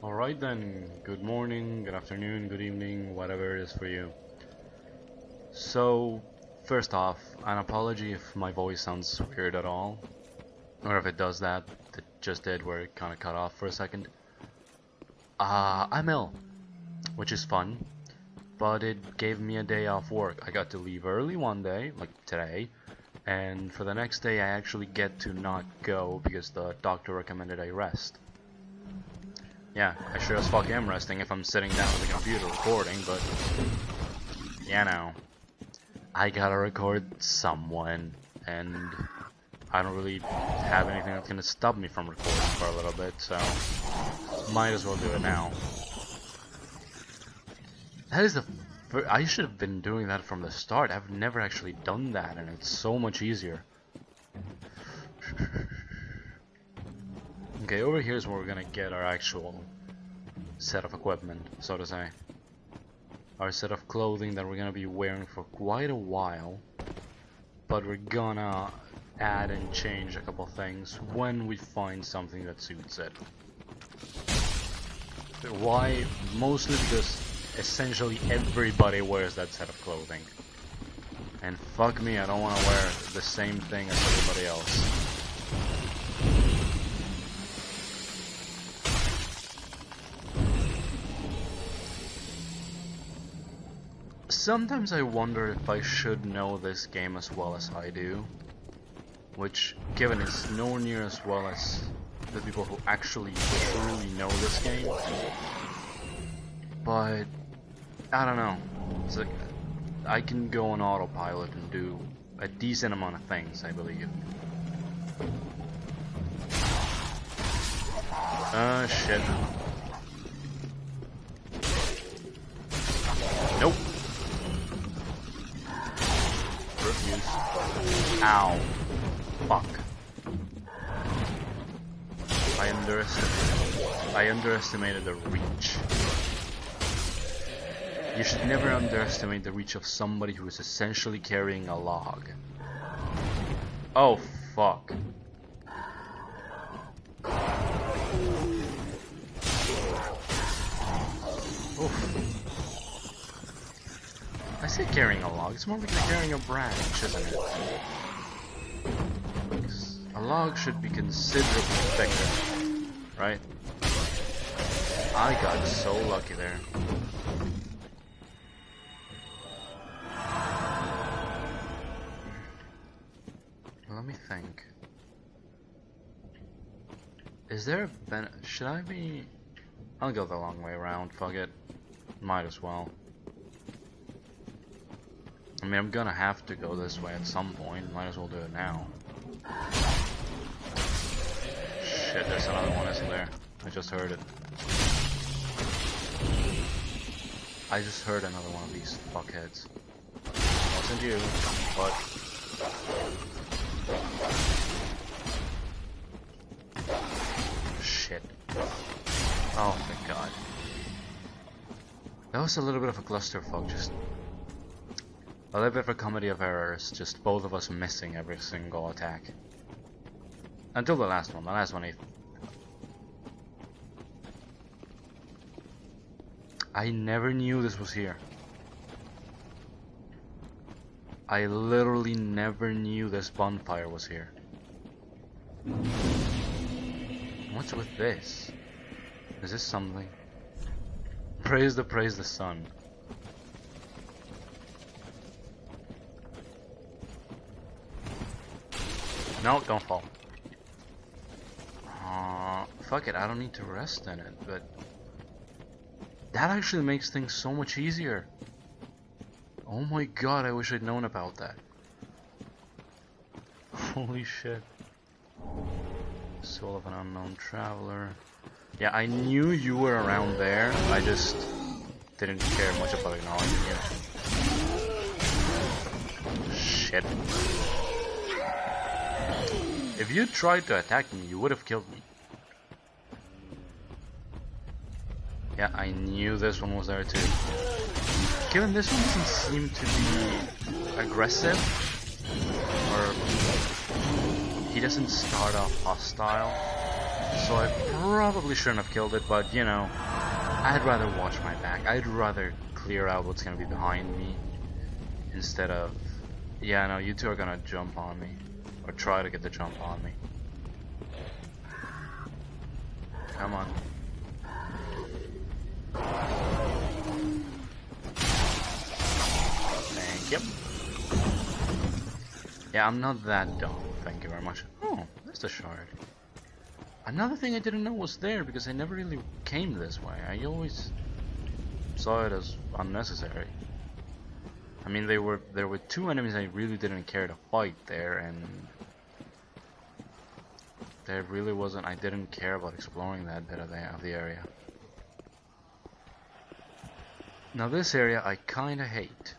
Alright then, good morning, good afternoon, good evening, whatever it is for you. So, first off, an apology if my voice sounds weird at all, or if it does that, it just did where it kinda cut off for a second. I'm ill, which is fun, but it gave me a day off work. I got to leave early one day, like today, and for the next day I actually get to not go because the doctor recommended I rest. Yeah, I sure as fuck am resting if I'm sitting down at the computer recording, but yeah, no. I gotta record someone, and I don't really have anything that's gonna stop me from recording for a little bit, so might as well do it now. That is I should have been doing that from the start. I've never actually done that, and it's so much easier. Okay, over here is where we're gonna get our actual set of equipment, so to say. Our set of clothing that we're gonna be wearing for quite a while, but we're gonna add and change a couple things when we find something that suits it. Why? Mostly because essentially everybody wears that set of clothing. And fuck me, I don't want to wear the same thing as everybody else. Sometimes I wonder if I should know this game as well as I do, which, given it's nowhere near as well as the people who actually truly know this game, but I don't know. It's like I can go on autopilot and do a decent amount of things, I believe. Shit. Nope. Refuse. Ow. Fuck. I underestimated the reach. You should never underestimate the reach of somebody who is essentially carrying a log. Oh, fuck. Oof. I say carrying a log, it's more like carrying a branch, isn't it? A log should be considerably thicker, right? I got so lucky there. Let me think. Is there a should I be... I'll go the long way around, fuck it. Might as well. I mean, I'm gonna have to go this way at some point. Might as well do it now. Shit, there's another one, isn't there? I just heard it. I just heard another one of these fuckheads. Wasn't you, but... Shit. Oh, thank God. That was a little bit of a clusterfuck, just... a little bit of a comedy of errors, just both of us missing every single attack. Until the last one. The last one I never knew this was here. I literally never knew this bonfire was here. What's with this? Is this something? Praise the sun. No, don't fall. Fuck it, I don't need to rest in it, but that actually makes things so much easier. Oh my god, I wish I'd known about that. Holy shit. Soul of an unknown traveler. Yeah, I knew you were around there, I just didn't care much about acknowledging you. Shit. If you tried to attack me, you would have killed me. Yeah, I knew this one was there too. Given this one doesn't seem to be aggressive, or he doesn't start off hostile, So I probably shouldn't have killed it, but you know, I'd rather watch my back. I'd rather clear out what's gonna be behind me instead of... Yeah, no, you two are gonna jump on me. Or try to get the jump on me. Come on. Thank you. Yeah, I'm not that dumb. Thank you very much. Oh, that's the shard. Another thing I didn't know was there because I never really came this way. I always saw it as unnecessary. I mean, there were two enemies I really didn't care to fight there, and there really wasn't. I didn't care about exploring that bit of the area. Now this area I kinda hate.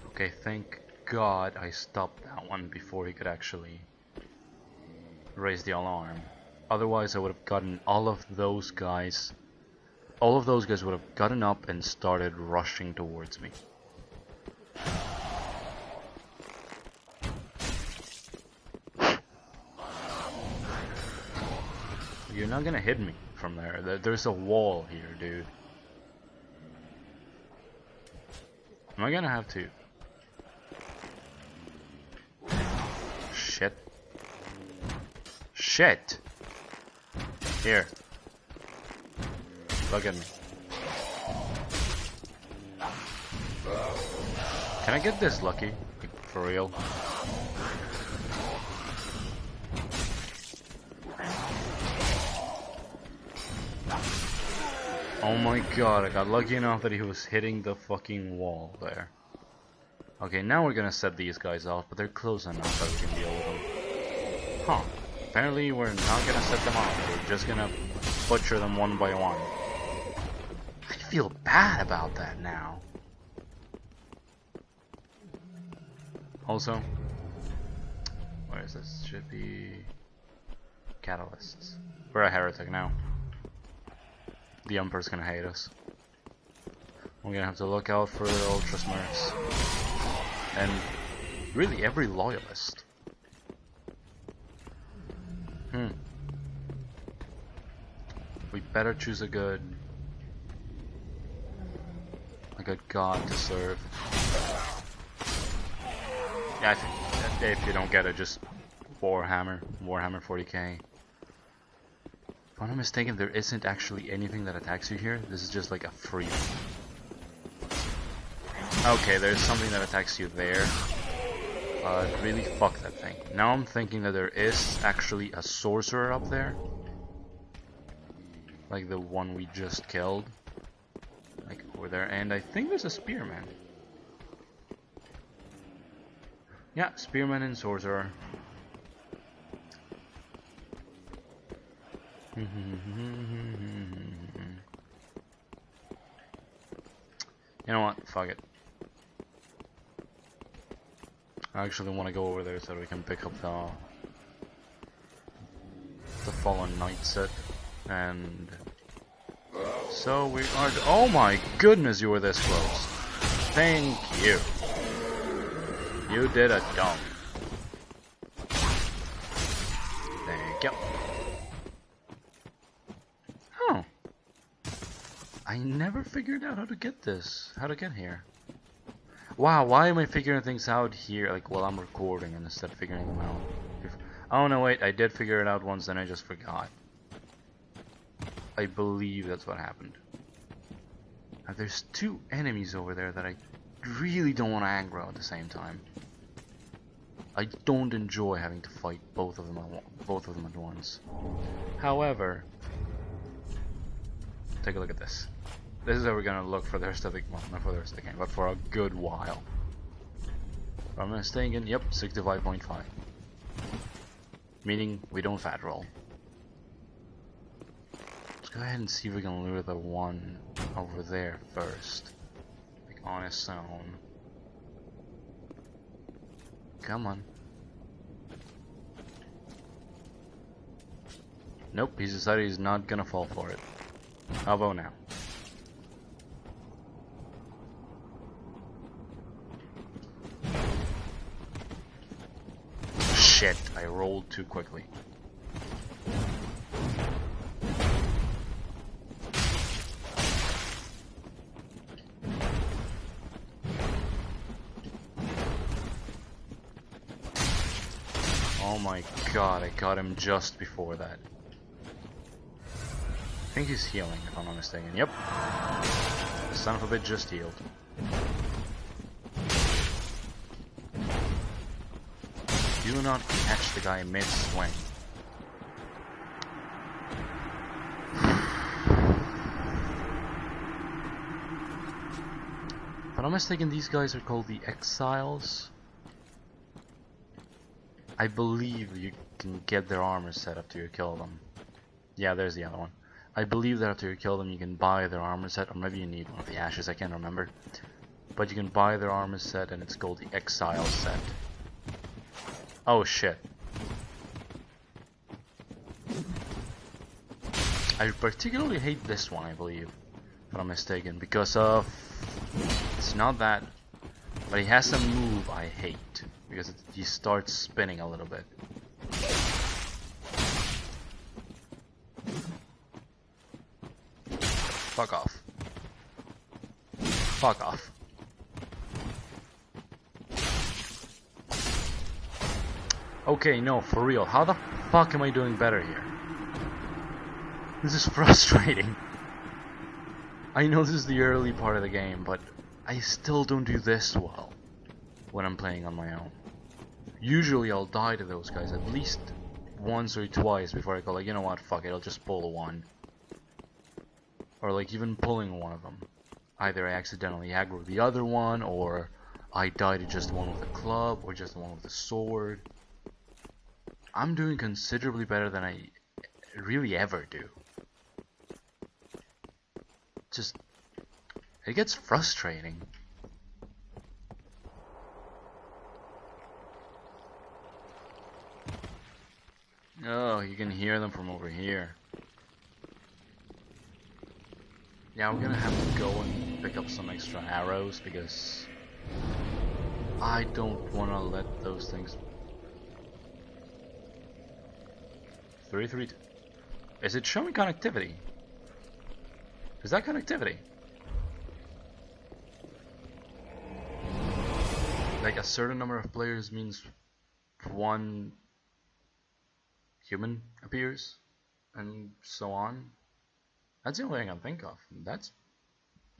Okay, thank God I stopped that one before he could actually raise the alarm. Otherwise I would have gotten all of those guys would have gotten up and started rushing towards me. You're not gonna hit me from there. There's a wall here, dude. Am I gonna have to? Shit. Shit! Here. Look at me. Can I get this lucky? Like, for real? Oh my god, I got lucky enough that he was hitting the fucking wall there. Okay, now we're gonna set these guys off, but they're close enough that we can deal with them. Huh. Apparently we're not gonna set them off, we're just gonna butcher them one by one. I feel bad about that now. Also, where is this? Should be catalysts. We're a heretic now. The Emperor's gonna hate us. We're gonna have to look out for the Ultra Smurfs. And really every loyalist. We better choose a good god to serve. Yeah, I think if you don't get it, just Warhammer 40k. If I'm not mistaken, there isn't actually anything that attacks you here. This is just like a free. Okay, there's something that attacks you there. Really fuck that thing. Now I'm thinking that there is actually a sorcerer up there. Like the one we just killed. Like over there. And I think there's a spearman. Yeah, spearman and sorcerer. You know what? Fuck it. I actually want to go over there so we can pick up the Fallen Knight set. And so we are. Oh my goodness, you were this close. Thank you. You did a dump. Thank you. Oh. I never figured out how to get this. How to get here. Wow, why am I figuring things out here, like, while I'm recording and instead of figuring them out? Oh no, wait, I did figure it out once, then I just forgot. I believe that's what happened. Now, there's two enemies over there that I really don't want to aggro at the same time. I don't enjoy having to fight both of them at once. However, take a look at this. This is how we're gonna look for the rest of the, well, not for the rest of the game, but for a good while. If I'm mistaken, yep, 65.5. Meaning we don't fat roll. Let's go ahead and see if we can lure the one over there first. Like on its own. Come on. Nope, he's decided he's not gonna fall for it. How about now? Shit, I rolled too quickly. Oh my god, I got him just before that. I think he's healing, if I'm not mistaken. Yep. The son of a bitch just healed. Do not catch the guy mid-swing. If I'm not mistaken, these guys are called the Exiles. I believe you can get their armor set after you kill them. Yeah, there's the other one. I believe that after you kill them you can buy their armor set, or maybe you need one of the ashes, I can't remember. But you can buy their armor set and it's called the Exile set. Oh shit. I particularly hate this one, I believe, if I'm not mistaken, because of... It's not that, but he has a move I hate, because he starts spinning a little bit. Fuck off. Fuck off. Okay, no, for real, how the fuck am I doing better here? This is frustrating. I know this is the early part of the game, but I still don't do this well when I'm playing on my own. Usually I'll die to those guys at least once or twice before I go like, you know what, fuck it, I'll just pull one. Or like even pulling one of them. Either I accidentally aggro the other one, or I die to just one with a club, or just one with a sword. I'm doing considerably better than I really ever do. Just, it gets frustrating. Oh, you can hear them from over here. Yeah, we're gonna have to go and pick up some extra arrows because I don't wanna let those things... 332. Is it showing connectivity? Is that connectivity? Like a certain number of players means one human appears, and so on. That's the only thing I can think of. That's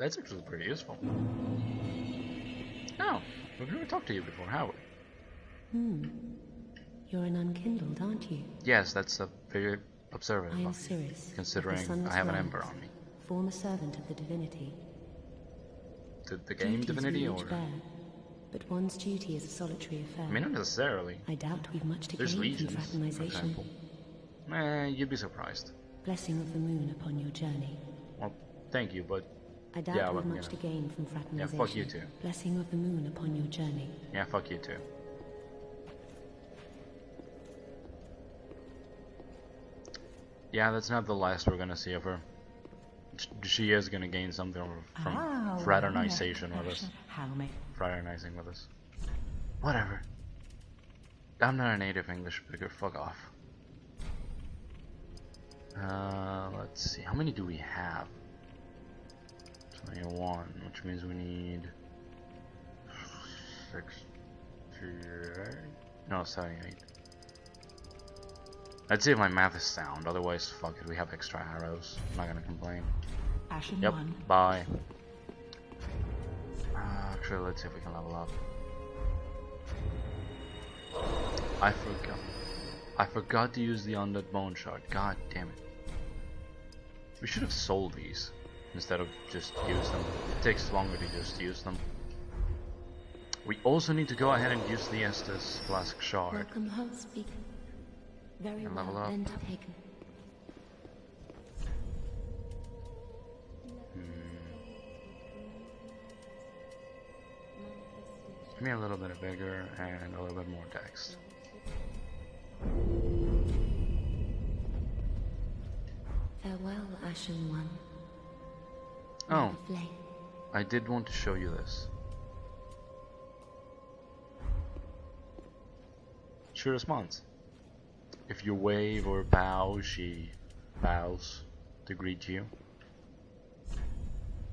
actually pretty useful. Oh, we've never talked to you before, have we? You're an unkindled, aren't you? Yes, that's a very observant I am of you, Cirrus, considering I have an ember on me. Former servant of the divinity. The game divinity, or? Bear, but one's duty is a solitary affair. I mean, not necessarily. I doubt we've much to There's gain legions, from for fraternization. example. You'd be surprised. Blessing of the moon upon your journey. Well, thank you, but I doubt we've much to gain from fraternization. yeah, fuck you too. Blessing of the moon upon your journey. Yeah, fuck you too. Yeah, that's not the last we're gonna see of her. She is gonna gain something from fraternization with us. Fraternizing with us. Whatever. I'm not a native English speaker, fuck off. Let's see, how many do we have? 21, which means we need 68? No, 78. Let's see if my math is sound, otherwise fuck it, we have extra arrows. I'm not gonna complain. Ashen Yep, one. bye. Actually, let's see if we can level up. I forgot to use the undead bone shard. God damn it. We should have sold these instead of just use them. It takes longer to just use them. We also need to go ahead and use the Estus Flask Shard. Welcome home, speaker. Very And well level up. undertaken. Give me a little bit of vigor and a little bit more text. Farewell, Ashen One. Oh, The flame. I did want to show you this. she responds. If you wave or bow, she bows to greet you.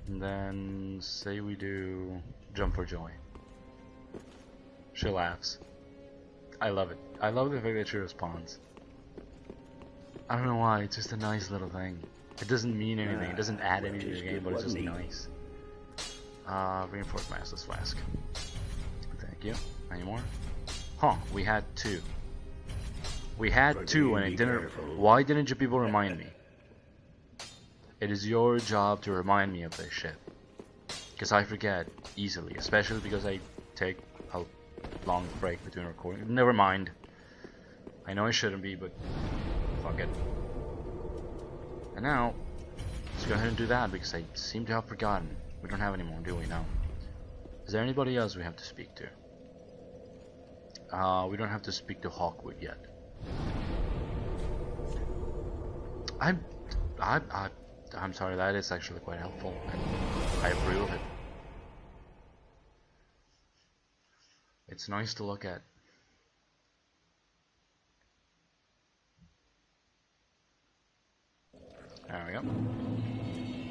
And then say we do jump for joy. She laughs. I love it. I love the fact that she responds. I don't know why, it's just a nice little thing. It doesn't mean anything, it doesn't add anything to the game, but it's just nice. Reinforced Master's Flask. Thank you. Any more? Huh, we had 2. We had 2 and it didn't... Why didn't you people remind me? It is your job to remind me of this shit. Because I forget easily, especially because I take a long break between recording. Never mind. I know I shouldn't be, but fuck it. And now, let's go ahead and do that because I seem to have forgotten. We don't have any more, do we now? Is there anybody else we have to speak to? We don't have to speak to Hawkwood yet. I'm sorry, that is actually quite helpful. I approve of it. It's nice to look at. There we go.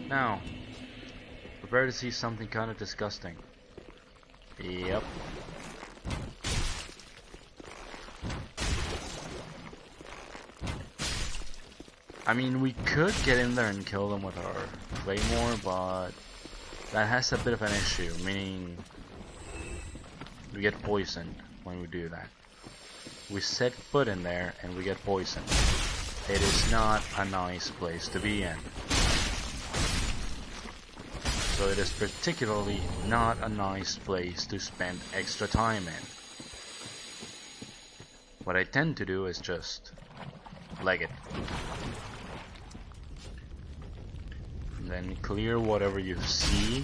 Now, prepare to see something kind of disgusting. Yep. I mean, we could get in there and kill them with our claymore, but that has a bit of an issue, meaning we get poisoned when we do that. We set foot in there and we get poisoned. It is not a nice place to be in. So it is particularly not a nice place to spend extra time in. What I tend to do is just leg it. And then clear whatever you see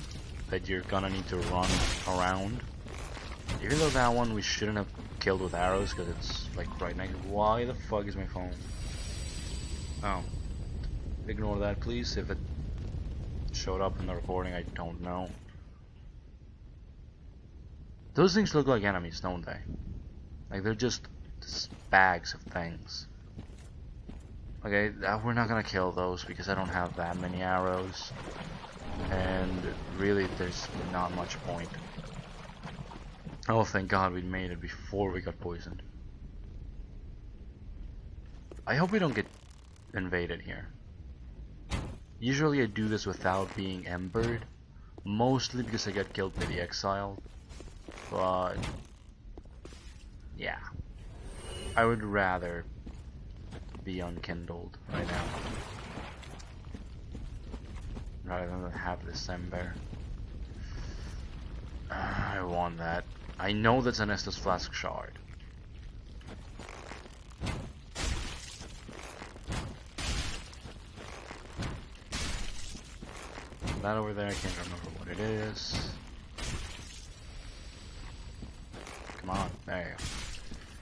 that you're gonna need to run around. Even though that one we shouldn't have killed with arrows because it's like right next. Why the fuck is my phone? Oh. Ignore that please. If it showed up in the recording, I don't know. Those things look like enemies, don't they? Like they're just bags of things. Okay, we're not gonna kill those because I don't have that many arrows. And really there's not much point. Oh, thank God we made it before we got poisoned. I hope we don't get invaded here. Usually I do this without being embered, mostly because I get killed by the exile. But yeah, I would rather be unkindled right now rather than have this ember. I want that. I know that's an Estus Flask shard. That over there, I can't remember what it is. Come on, there you go.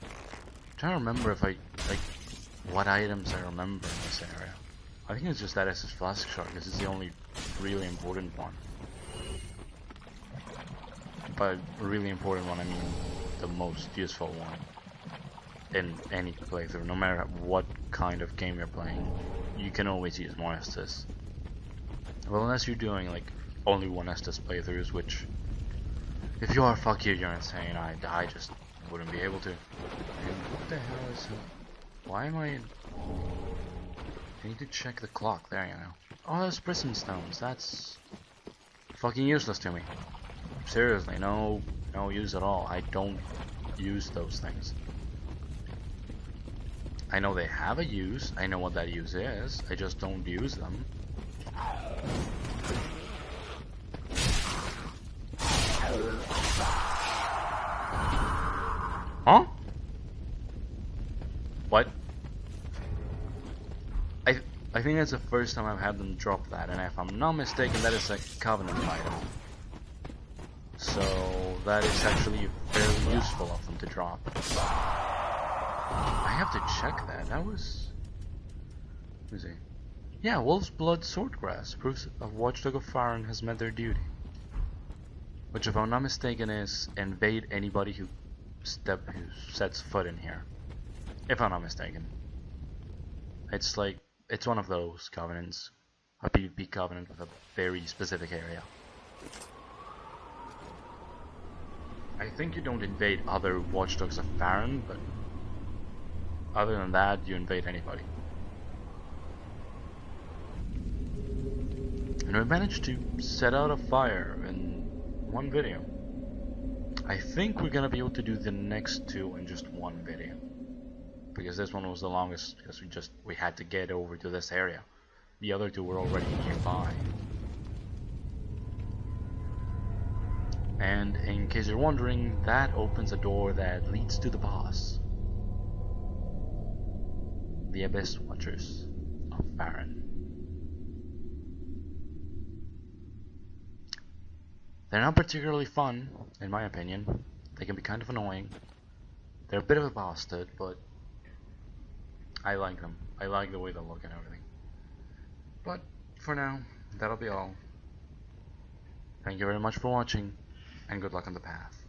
I'm trying to remember if I, like, what items I remember in this area. I think it's just that Estus Flask shard, because it's the only really important one. By really important one, I mean the most useful one in any playthrough. No matter what kind of game you're playing, you can always use more Estus. Well, unless you're doing like only one Estus playthroughs, which if you are, fuck you, you're insane. I just wouldn't be able to. And what the hell is it? Why am I? I need to check the clock. There you go. Oh, those prism stones. That's fucking useless to me. Seriously, no use at all. I don't use those things. I know they have a use. I know what that use is. I just don't use them. Huh? What? I think that's the first time I've had them drop that, and if I'm not mistaken, that is a Covenant item. So that is actually fairly useful of them to drop. I have to check that. That was... Let me see. Yeah, Wolf's Blood Swordgrass. Proofs of Watchdog of Farron has met their duty. Which, if I'm not mistaken, is invade anybody who sets foot in here. if I'm not mistaken. It's like, it's one of those covenants, a PvP covenant with a very specific area. I think you don't invade other watchdogs of Farron, but other than that, you invade anybody. And we managed to set out a fire in one video. I think we're gonna be able to do the next two in just one video, because this one was the longest because we had to get over to this area. The other two were already nearby. And in case you're wondering, that opens a door that leads to the boss, the Abyss Watchers of Farron. They're not particularly fun, in my opinion. They can be kind of annoying. They're a bit of a bastard, but I like them. I like the way they look and everything. But for now, that'll be all. Thank you very much for watching, and good luck on the path.